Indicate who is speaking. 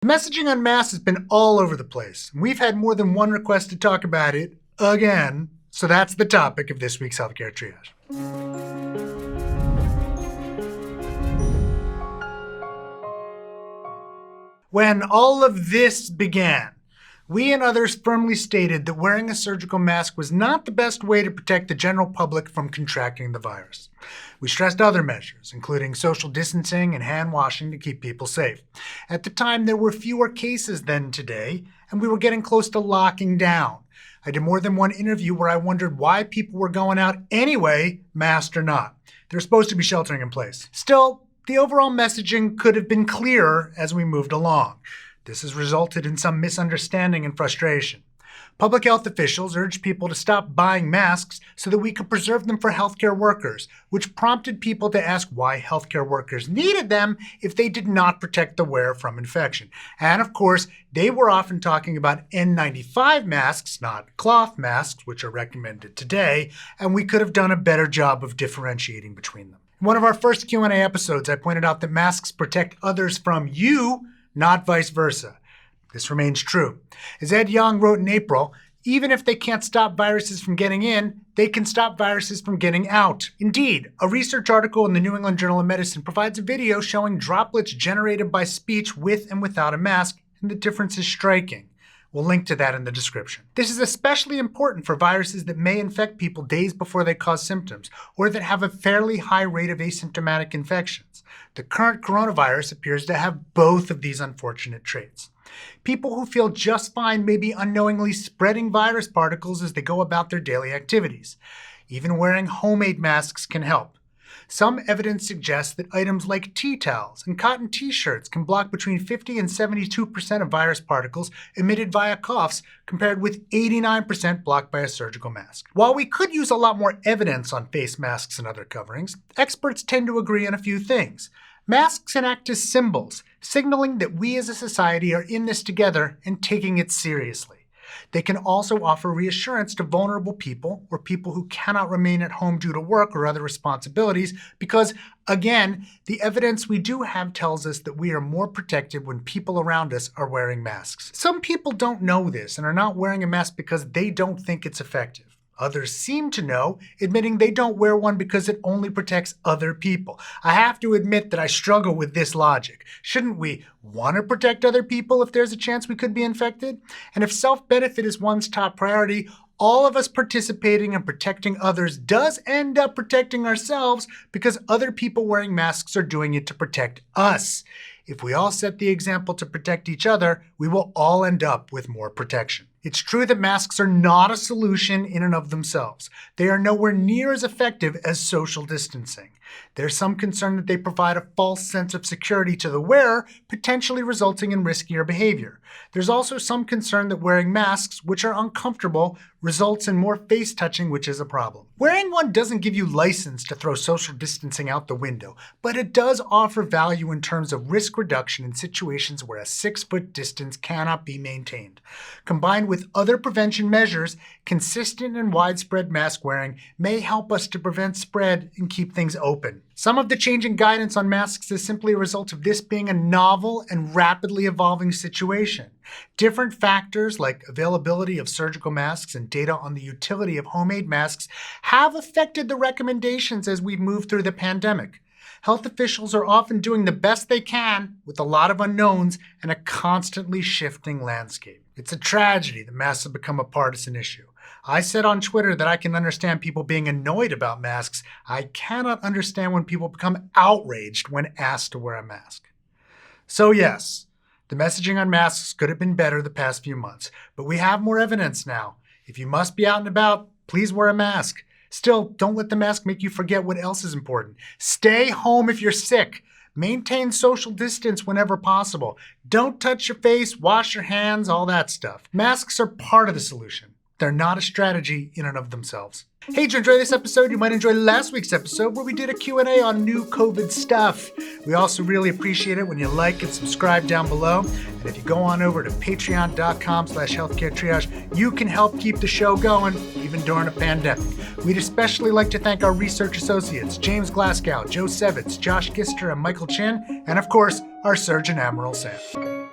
Speaker 1: Messaging on masks has been all over the place. We've had more than one request to talk about it again, so that's the topic of this week's Healthcare Triage. When all of this began, we and others firmly stated that wearing a surgical mask was not the best way to protect the general public from contracting the virus. We stressed other measures, including social distancing and hand washing to keep people safe. At the time, there were fewer cases than today, and we were getting close to locking down. I did more than one interview where I wondered why people were going out anyway, masked or not. They're supposed to be sheltering in place. Still, the overall messaging could have been clearer as we moved along. This has resulted in some misunderstanding and frustration. Public health officials urged people to stop buying masks so that we could preserve them for healthcare workers, which prompted people to ask why healthcare workers needed them if they did not protect the wearer from infection. And of course, they were often talking about N95 masks, not cloth masks, which are recommended today, and we could have done a better job of differentiating between them. In one of our first Q&A episodes, I pointed out that masks protect others from you, not vice versa. This remains true. As Ed Young wrote in April, even if they can't stop viruses from getting in, they can stop viruses from getting out. Indeed, a research article in the New England Journal of Medicine provides a video showing droplets generated by speech with and without a mask, and the difference is striking. We'll link to that in the description. This is especially important for viruses that may infect people days before they cause symptoms, or that have a fairly high rate of asymptomatic infections. The current coronavirus appears to have both of these unfortunate traits. People who feel just fine may be unknowingly spreading virus particles as they go about their daily activities. Even wearing homemade masks can help. Some evidence suggests that items like tea towels and cotton t-shirts can block between 50 and 72% of virus particles emitted via coughs, compared with 89% blocked by a surgical mask. While we could use a lot more evidence on face masks and other coverings, experts tend to agree on a few things. Masks can act as symbols, signaling that we as a society are in this together and taking it seriously. They can also offer reassurance to vulnerable people or people who cannot remain at home due to work or other responsibilities because, again, the evidence we do have tells us that we are more protected when people around us are wearing masks. Some people don't know this and are not wearing a mask because they don't think it's effective. Others seem to know, admitting they don't wear one because it only protects other people. I have to admit that I struggle with this logic. Shouldn't we want to protect other people if there's a chance we could be infected? And if self-benefit is one's top priority, all of us participating in protecting others does end up protecting ourselves because other people wearing masks are doing it to protect us. If we all set the example to protect each other, we will all end up with more protection. It's true that masks are not a solution in and of themselves. They are nowhere near as effective as social distancing. There's some concern that they provide a false sense of security to the wearer, potentially resulting in riskier behavior. There's also some concern that wearing masks, which are uncomfortable, results in more face touching, which is a problem. Wearing one doesn't give you license to throw social distancing out the window, but it does offer value in terms of risk reduction in situations where a 6-foot distance cannot be maintained. Combined with other prevention measures, consistent and widespread mask wearing may help us to prevent spread and keep things open. Some of the changing guidance on masks is simply a result of this being a novel and rapidly evolving situation. Different factors like availability of surgical masks and data on the utility of homemade masks have affected the recommendations as we've moved through the pandemic. Health officials are often doing the best they can with a lot of unknowns and a constantly shifting landscape. It's a tragedy that masks have become a partisan issue. I said on Twitter that I can understand people being annoyed about masks. I cannot understand when people become outraged when asked to wear a mask. So yes, the messaging on masks could have been better the past few months, but we have more evidence now. If you must be out and about, please wear a mask. Still, don't let the mask make you forget what else is important. Stay home if you're sick. Maintain social distance whenever possible. Don't touch your face, wash your hands, all that stuff. Masks are part of the solution. They're not a strategy in and of themselves. Hey, did you enjoy this episode? You might enjoy last week's episode where we did a Q&A on new COVID stuff. We also really appreciate it when you like and subscribe down below. And if you go on over to patreon.com/healthcaretriage, you can help keep the show going even during a pandemic. We'd especially like to thank our research associates, James Glasgow, Joe Sevitz, Josh Gister, and Michael Chin, and of course, our Surgeon Admiral Sam.